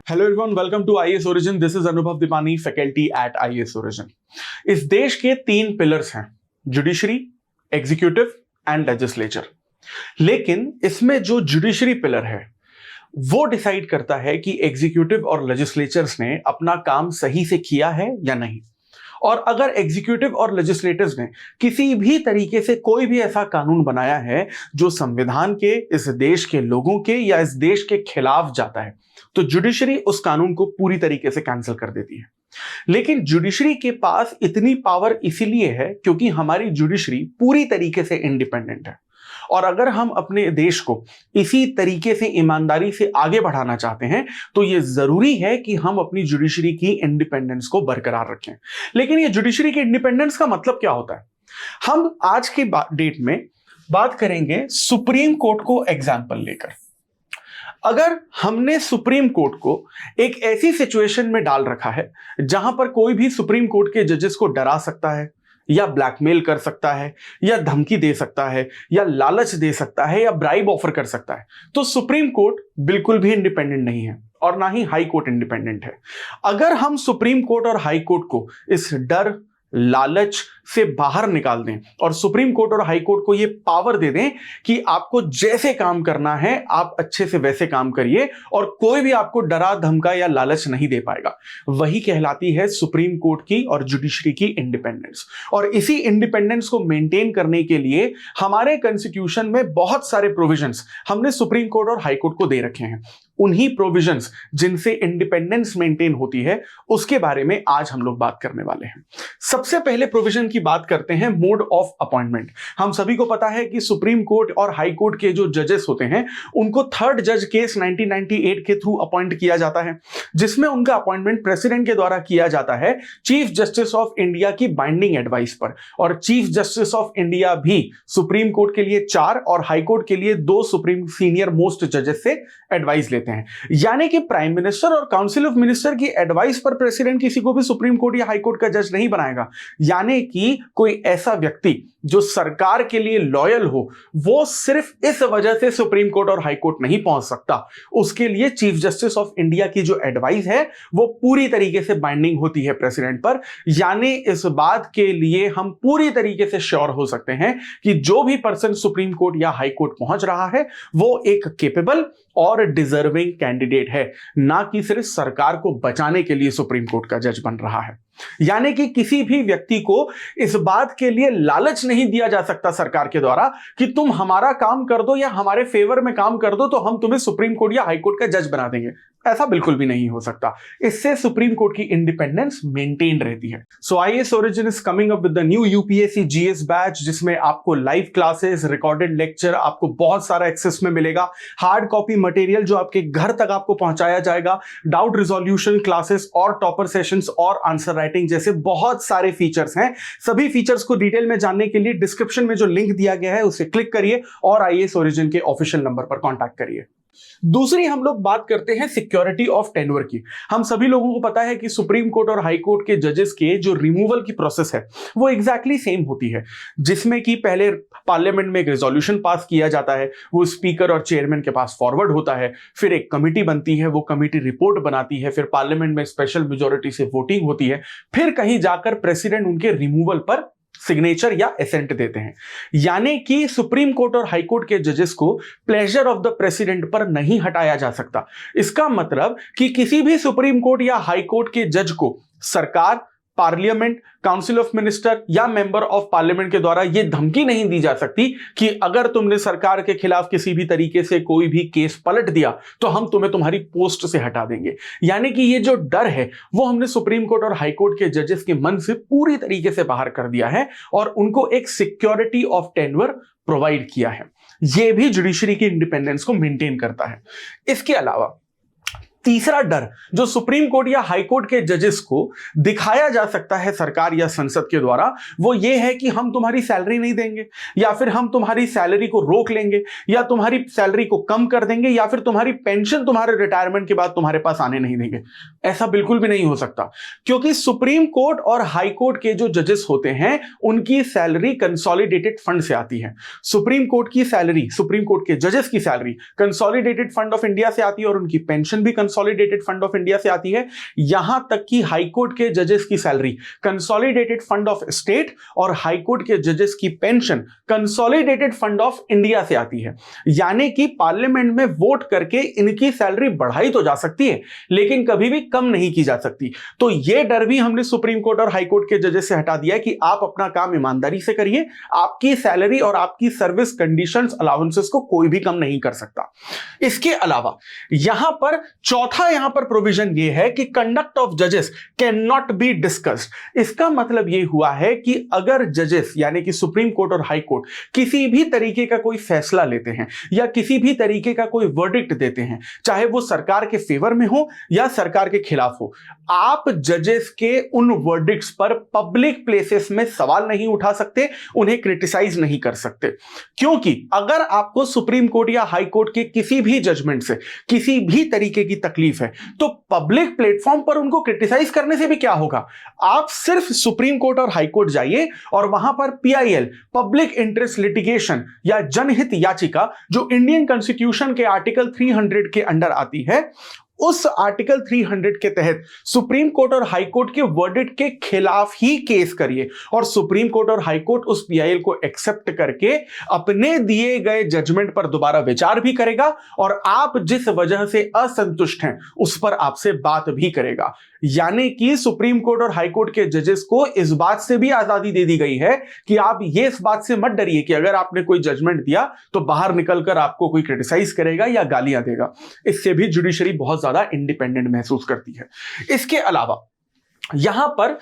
Hello everyone, welcome to IAS origin. This is Anubhav Deepani, faculty at IAS origin. इस देश के 3 pillars हैं, judiciary, executive and legislature. लेकिन इसमें जो जुडिशरी पिलर है वो डिसाइड करता है कि एग्जीक्यूटिव और लेजिस्लेचर्स ने अपना काम सही से किया है या नहीं। और अगर एग्जीक्यूटिव और लेजिस्लेटर्स ने किसी भी तरीके से कोई भी ऐसा कानून बनाया है जो संविधान के, इस देश के लोगों के या इस देश के खिलाफ जाता है, तो जुडिशरी उस कानून को पूरी तरीके से कैंसिल कर देती है। लेकिन जुडिशरी के पास इतनी पावर इसीलिए है क्योंकि हमारी जुडिशरी पूरी तरीके से इंडिपेंडेंट है। और अगर हम अपने देश को इसी तरीके से ईमानदारी से आगे बढ़ाना चाहते हैं तो यह जरूरी है कि हम अपनी जुडिशरी की इंडिपेंडेंस को बरकरार रखें। लेकिन ये जुडिशरी की इंडिपेंडेंस का मतलब क्या होता है? हम आज की डेट में बात करेंगे सुप्रीम कोर्ट को एग्जाम्पल लेकर। अगर हमने सुप्रीम कोर्ट को एक ऐसी सिचुएशन में डाल रखा है जहां पर कोई भी सुप्रीम कोर्ट के जजेस को डरा सकता है या ब्लैकमेल कर सकता है या धमकी दे सकता है या लालच दे सकता है या ब्राइब ऑफर कर सकता है, तो सुप्रीम कोर्ट बिल्कुल भी इंडिपेंडेंट नहीं है और ना ही हाई कोर्ट इंडिपेंडेंट है। अगर हम सुप्रीम कोर्ट और हाई कोर्ट को इस डर, लालच से बाहर निकाल दें और सुप्रीम कोर्ट और हाई कोर्ट को यह पावर दे दें कि आपको जैसे काम करना है आप अच्छे से वैसे काम करिए और कोई भी आपको डरा, धमका या लालच नहीं दे पाएगा, वही कहलाती है सुप्रीम कोर्ट की और जुडिशरी की इंडिपेंडेंस। और इसी इंडिपेंडेंस को मेंटेन करने के लिए हमारे कॉन्स्टिट्यूशन में बहुत सारे प्रोविजंस हमने सुप्रीम कोर्ट और हाई कोर्ट को दे रखे हैं। उन्हीं प्रोविजंस जिनसे इंडिपेंडेंस मेंटेन होती है उसके बारे में आज हम लोग बात करने वाले हैं। सबसे पहले प्रोविजन की बात करते हैं मोड ऑफ अपॉइंटमेंट। हम सभी को पता है कि सुप्रीम कोर्ट और हाई कोर्ट के जो जजेस होते हैं उनको थर्ड जज केस 1998 के थ्रू अपॉइंट किया जाता है, जिसमें उनका अपॉइंटमेंट प्रेसिडेंट के द्वारा किया जाता है चीफ जस्टिस ऑफ इंडिया की बाइंडिंग एडवाइस पर। और चीफ जस्टिस ऑफ इंडिया भी सुप्रीम कोर्ट के लिए 4 और हाई कोर्ट के लिए 2 सुप्रीम सीनियर मोस्ट जजेस से एडवाइस लेते हैं। यानी कि प्राइम मिनिस्टर और काउंसिल ऑफ मिनिस्टर की एडवाइस पर प्रेसिडेंट किसी को भी सुप्रीम कोर्ट या हाई कोर्ट का जज नहीं बनाएगा। यानी कि कोई ऐसा व्यक्ति जो सरकार के लिए लॉयल हो वो सिर्फ इस वजह से सुप्रीम कोर्ट और हाई कोर्ट नहीं पहुंच सकता, उसके लिए चीफ जस्टिस ऑफ इंडिया की जो एडवाइस है वो पूरी तरीके से बाइंडिंग होती है प्रेसिडेंट पर। यानी इस बात के लिए हम पूरी तरीके से श्योर हो सकते हैं कि जो भी पर्सन सुप्रीम कोर्ट या हाई कोर्ट पहुंच रहा है वो एक केपेबल और डिजर्विंग कैंडिडेट है, ना कि सिर्फ सरकार को बचाने के लिए सुप्रीम कोर्ट का जज बन रहा है। यानी कि किसी भी व्यक्ति को इस बात के लिए लालच नहीं दिया जा सकता सरकार के द्वारा कि तुम हमारा काम कर दो या हमारे फेवर में काम कर दो तो हम तुम्हें सुप्रीम कोर्ट या हाई कोर्ट का जज बना देंगे। ऐसा बिल्कुल भी नहीं हो सकता। इससे सुप्रीम कोर्ट की इंडिपेंडेंस मेंटेन रहती है। So IAS origin is coming up with the new UPSC GS batch, जिसमें आपको लाइव क्लासेस, रिकॉर्डेड लेक्चर, आपको बहुत सारा एक्सेस में मिलेगा। हार्ड कॉपी मटेरियल जो आपके घर तक आपको पहुंचाया जाएगा, डाउट रिजोल्यूशन क्लासेस और टॉपर सेशंस और आंसर राइटिंग जैसे बहुत सारे फीचर्स हैं। सभी फीचर्स को डिटेल में जानने के लिए डिस्क्रिप्शन में जो लिंक दिया गया है उसे क्लिक करिए और आईएएस ओरिजिन के ऑफिशियल नंबर पर कॉन्टैक्ट करिए। दूसरी हम लोग बात करते हैं सिक्योरिटी ऑफ टेन्योर की। हम सभी लोगों को पता है कि सुप्रीम कोर्ट और हाई कोर्ट के जजेस के जो रिमूवल की प्रोसेस है वो एग्जैक्टली सेम होती है, जिसमें कि पहले पार्लियामेंट में एक रेजोल्यूशन पास किया जाता है, वो स्पीकर और चेयरमैन के पास फॉरवर्ड होता है, फिर एक कमिटी बनती है, वो कमिटी रिपोर्ट बनाती है, फिर पार्लियामेंट में स्पेशल मेजोरिटी से वोटिंग होती है, फिर कहीं जाकर प्रेसिडेंट उनके रिमूवल पर सिग्नेचर या एसेंट देते हैं। यानी कि सुप्रीम कोर्ट और हाई कोर्ट के जजेस को प्लेजर ऑफ द प्रेसिडेंट पर नहीं हटाया जा सकता। इसका मतलब कि किसी भी सुप्रीम कोर्ट या हाई कोर्ट के जज को सरकार, पार्लियामेंट, काउंसिल ऑफ मिनिस्टर या मेंबर ऑफ पार्लियामेंट के द्वारा यह धमकी नहीं दी जा सकती कि अगर तुमने सरकार के खिलाफ किसी भी तरीके से कोई भी केस पलट दिया तो हम तुम्हें तुम्हारी पोस्ट से हटा देंगे। यानी कि ये जो डर है वो हमने सुप्रीम कोर्ट और हाई कोर्ट के जजेस के मन से पूरी तरीके से बाहर कर दिया है और उनको एक सिक्योरिटी ऑफ टेन्योर प्रोवाइड किया है। यह भी जुडिशरी की इंडिपेंडेंस को मेंटेन करता है। इसके अलावा तीसरा डर जो सुप्रीम कोर्ट या हाई कोर्ट के जजेस को दिखाया जा सकता है सरकार या संसद के द्वारा, वो ये है कि हम तुम्हारी सैलरी नहीं देंगे या फिर हम तुम्हारी सैलरी को रोक लेंगे या तुम्हारी सैलरी को कम कर देंगे या फिर तुम्हारी पेंशन तुम्हारे रिटायरमेंट के बाद तुम्हारे पास आने नहीं देंगे। ऐसा बिल्कुल भी नहीं हो सकता, क्योंकि सुप्रीम कोर्ट और हाई कोर्ट के जो जजेस होते हैं उनकी सैलरी कंसोलिडेटेड फंड से आती है। सुप्रीम कोर्ट की सैलरी, सुप्रीम कोर्ट के जजेस की salary consolidated fund of India से आती है और उनकी पेंशन भी कंसोलिडेटेड फंड ऑफ इंडिया से आती है, यहां तक कि हाईकोर्ट के जजेस की salary consolidated fund of state और हाईकोर्ट के जजेस की pension consolidated fund of India से आती है। यानी कि पार्लियामेंट में वोट करके इनकी सैलरी बढ़ाई तो जा सकती है लेकिन कभी भी कम नहीं की जा सकती। तो यह डर भी हमने सुप्रीम कोर्ट और हाईकोर्ट के जजेस से हटा दिया है कि आप अपना काम ईमानदारी से करिए, आपकी सैलरी और आपकी सर्विस कंडीशंस अलाउंसेस को कोई भी कम नहीं कर सकता। इसके अलावा यहां पर चौथा प्रोविजन यह है कि कंडक्ट ऑफ जजेस कैन नॉट बी डिस्कस्ड। इसका मतलब यह हुआ है कि अगर जजेस यानी कि सुप्रीम कोर्ट और हाई कोर्ट किसी भी तरीके का कोई फैसला लेते हैं या किसी भी तरीके का कोई वर्डिक्ट देते हैं, चाहे वो सरकार के फेवर में हो या सरकार के खिलाफ हो, आप जजेस के उन वर्डिक्ट्स पर पब्लिक प्लेसेस में सवाल नहीं उठा सकते, उन्हें क्रिटिसाइज नहीं कर सकते। क्योंकि अगर आपको सुप्रीम कोर्ट या हाई कोर्ट के किसी भी जजमेंट से किसी भी तरीके की तकलीफ है तो पब्लिक प्लेटफॉर्म पर उनको क्रिटिसाइज करने से भी क्या होगा, आप सिर्फ सुप्रीम कोर्ट और हाई कोर्ट जाइए और वहां पर पीआईएल पब्लिक इंटरेस्ट लिटिगेशन या जनहित याचिका जो इंडियन कॉन्स्टिट्यूशन के आर्टिकल 300 के अंडर आती है, उस आर्टिकल 300 के तहत सुप्रीम कोर्ट और हाई कोर्ट के वर्डिक्ट के खिलाफ ही केस करिए और सुप्रीम कोर्ट और हाई कोर्ट उस पीआईएल को एक्सेप्ट करके अपने दिए गए जजमेंट पर दोबारा विचार भी करेगा और आप जिस वजह से असंतुष्ट हैं उस पर आपसे बात भी करेगा। यानी कि सुप्रीम कोर्ट और हाई कोर्ट के जजेस को इस बात से भी आजादी दे दी गई है कि आप ये इस बात से मत डरिए कि अगर आपने कोई जजमेंट दिया तो बाहर निकलकर आपको कोई क्रिटिसाइज करेगा या गालियां देगा। इससे भी जुडिशरी बहुत ज्यादा इंडिपेंडेंट महसूस करती है। इसके अलावा यहां पर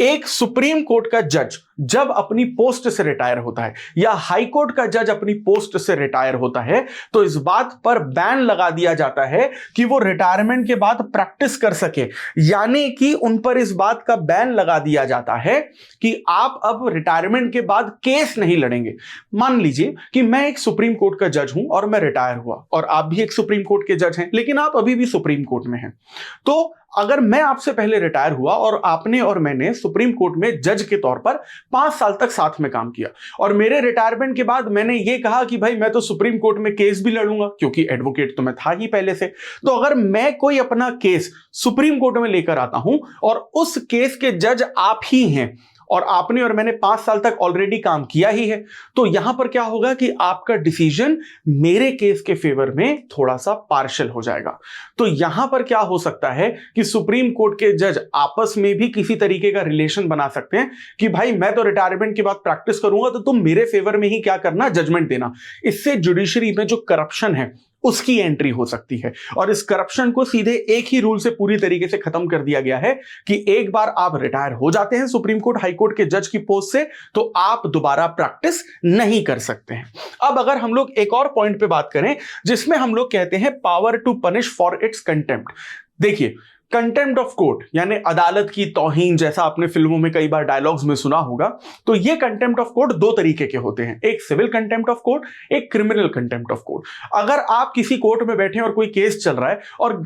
एक सुप्रीम कोर्ट का जज जब अपनी पोस्ट से रिटायर होता है या हाई कोर्ट का जज अपनी पोस्ट से रिटायर होता है तो इस बात पर बैन लगा दिया जाता है कि वो रिटायरमेंट के बाद प्रैक्टिस कर सके। यानी कि उन पर इस बात का बैन लगा दिया जाता है कि आप अब रिटायरमेंट के बाद केस नहीं लड़ेंगे। मान लीजिए कि मैं एक सुप्रीम कोर्ट का जज हूं और मैं रिटायर हुआ और आप भी एक सुप्रीम कोर्ट के जज हैं, लेकिन आप अभी भी सुप्रीम कोर्ट में हैं। तो अगर मैं आपसे पहले रिटायर हुआ और आपने और मैंने सुप्रीम कोर्ट में जज के तौर पर 5 साल तक साथ में काम किया और मेरे रिटायरमेंट के बाद मैंने ये कहा कि भाई मैं तो सुप्रीम कोर्ट में केस भी लड़ूंगा क्योंकि एडवोकेट तो मैं था ही पहले से, तो अगर मैं कोई अपना केस सुप्रीम कोर्ट में लेकर आता हूं और उस केस के जज आप ही हैं और आपने और मैंने 5 साल तक ऑलरेडी काम किया ही है, तो यहां पर क्या होगा कि आपका डिसीजन मेरे केस के फेवर में थोड़ा सा पार्शियल हो जाएगा। तो यहां पर क्या हो सकता है कि सुप्रीम कोर्ट के जज आपस में भी किसी तरीके का रिलेशन बना सकते हैं कि भाई मैं तो रिटायरमेंट के बाद प्रैक्टिस करूंगा तो तुम मेरे फेवर में ही क्या करना, जजमेंट देना। इससे जुडिशरी में जो करप्शन है उसकी एंट्री हो सकती है और इस करप्शन को सीधे एक ही रूल से पूरी तरीके से खत्म कर दिया गया है कि एक बार आप रिटायर हो जाते हैं सुप्रीम कोर्ट हाई कोर्ट के जज की पोस्ट से तो आप दोबारा प्रैक्टिस नहीं कर सकते हैं। अब अगर हम लोग एक और पॉइंट पे बात करें जिसमें हम लोग कहते हैं power to punish for its contempt. देखिए, कंटेम्प्ट ऑफ कोर्ट यानी अदालत की तौहीन, जैसा आपने फिल्मों में कई बार डायलॉग्स में सुना होगा, तो ये कंटेम्प्ट ऑफ कोर्ट 2 तरीके के होते हैं, एक सिविल कंटेम्प्ट ऑफ कोर्ट, एक क्रिमिनल कंटेम्प्ट ऑफ कोर्ट। अगर आप किसी कोर्ट में बैठे हैं और कोई केस चल रहा है और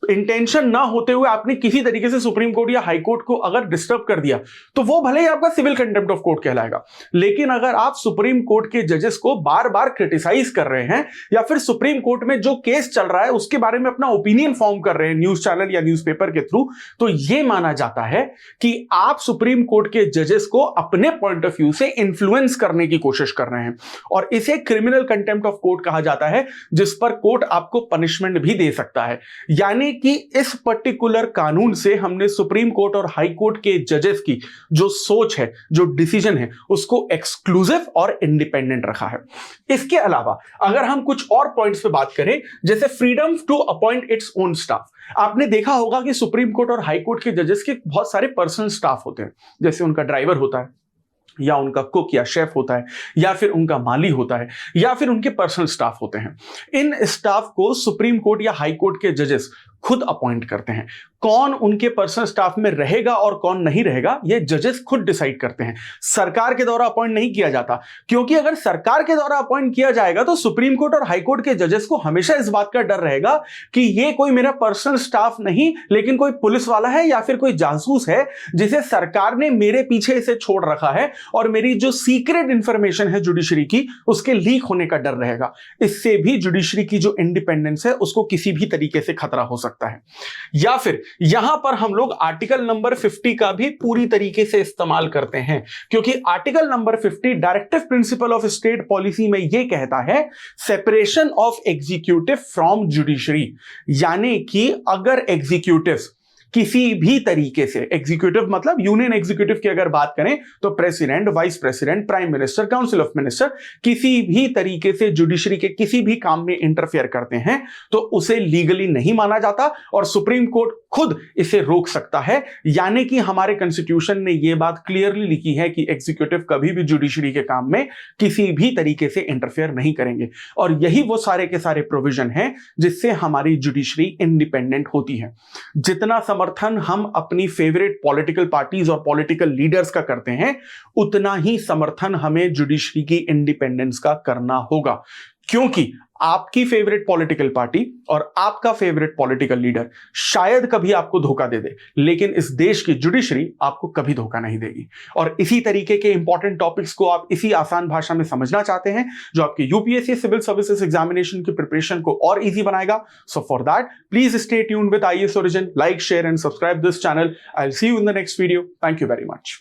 इंटेंशन ना होते हुए आपने किसी तरीके से सुप्रीम कोर्ट या हाई कोर्ट को अगर डिस्टर्ब कर दिया तो वो भले ही आपका सिविल कंटेम्प्ट ऑफ कोर्ट कहलाएगा। लेकिन अगर आप सुप्रीम कोर्ट के जजेस को बार बार क्रिटिसाइज कर रहे हैं या फिर सुप्रीम कोर्ट में जो केस चल रहा है उसके बारे में अपना ओपिनियन फॉर्म कर रहे हैं न्यूज चैनल या न्यूज़पेपर के थ्रू, तो यह माना जाता है कि आप सुप्रीम कोर्ट के जजेस को अपने पॉइंट ऑफ व्यू से इंफ्लुएंस करने की कोशिश कर रहे हैं और इसे क्रिमिनल कंटेम्प्ट ऑफ कोर्ट कहा जाता है, जिस पर कोर्ट आपको पनिशमेंट भी दे सकता है। यानी कि इस पर्टिकुलर कानून से हमने सुप्रीम कोर्ट और हाई कोर्ट के जजेस की जो सोच है, जो डिसीजन है, उसको एक्सक्लूसिव और इंडिपेंडेंट रखा है। इसके अलावा अगर हम कुछ और पॉइंट्स पे बात करें, जैसे freedom to appoint its own staff, आपने देखा होगा कि सुप्रीम कोर्ट और हाई कोर्ट के जजेस के बहुत सारे पर्सनल स्टाफ होते हैं, जैसे उनका ड्राइवर होता है या उनका कुक या शेफ होता है या फिर उनका माली होता है या फिर उनके पर्सनल स्टाफ होते हैं। इन स्टाफ को सुप्रीम कोर्ट या हाई कोर्ट के जजेस खुद अपॉइंट करते हैं। कौन उनके पर्सनल स्टाफ में रहेगा और कौन नहीं रहेगा ये जजेस खुद डिसाइड करते हैं, सरकार के द्वारा अपॉइंट नहीं किया जाता, क्योंकि अगर सरकार के द्वारा अपॉइंट किया जाएगा तो सुप्रीम कोर्ट और हाई कोर्ट के जजेस को हमेशा इस बात का डर रहेगा कि ये कोई मेरा पर्सनल स्टाफ नहीं लेकिन कोई पुलिस वाला है या फिर कोई जासूस है जिसे सरकार ने मेरे पीछे इसे छोड़ रखा है और मेरी जो सीक्रेट इंफॉर्मेशन है जुडिशरी की उसके लीक होने का डर रहेगा। इससे भी जुडिशरी की जो इंडिपेंडेंस है उसको किसी भी तरीके से खतरा हो सकता है। सकता है। या फिर यहां पर हम लोग आर्टिकल नंबर 50 का भी पूरी तरीके से इस्तेमाल करते हैं, क्योंकि article number 50 directive principle of state policy में यह कहता है separation of executive from judiciary, यानी कि अगर एग्जीक्यूटिव किसी भी तरीके से, एग्जीक्यूटिव मतलब यूनियन एग्जीक्यूटिव की अगर बात करें तो president, vice president, prime minister, council of minister किसी भी तरीके से जुडिशरी के किसी भी काम में इंटरफेयर करते हैं तो उसे लीगली नहीं माना जाता और सुप्रीम कोर्ट खुद इसे रोक सकता है। यानी कि हमारे कॉन्स्टिट्यूशन ने यह बात क्लियरली लिखी है कि एग्जीक्यूटिव कभी भी जुडिशरी के काम में किसी भी तरीके से इंटरफेयर नहीं करेंगे, और यही वो सारे के सारे प्रोविजन हैं जिससे हमारी जुडिशरी इंडिपेंडेंट होती है। जितना समर्थन हम अपनी फेवरेट पॉलिटिकल पार्टीज और पॉलिटिकल लीडर्स का करते हैं, उतना ही समर्थन हमें जुडिशरी की इंडिपेंडेंस का करना होगा, क्योंकि आपकी फेवरेट पॉलिटिकल पार्टी और आपका फेवरेट पॉलिटिकल लीडर शायद कभी आपको धोखा दे दे, लेकिन इस देश की जुडिशरी आपको कभी धोखा नहीं देगी। और इसी तरीके के इंपॉर्टेंट टॉपिक्स को आप इसी आसान भाषा में समझना चाहते हैं जो आपके यूपीएससी सिविल सर्विसेज एग्जामिनेशन की प्रिपरेशन को और इजी बनाएगा। So for that please stay tuned with IAS origin, like, share and subscribe this channel. I will see you in the next video. Thank you very much.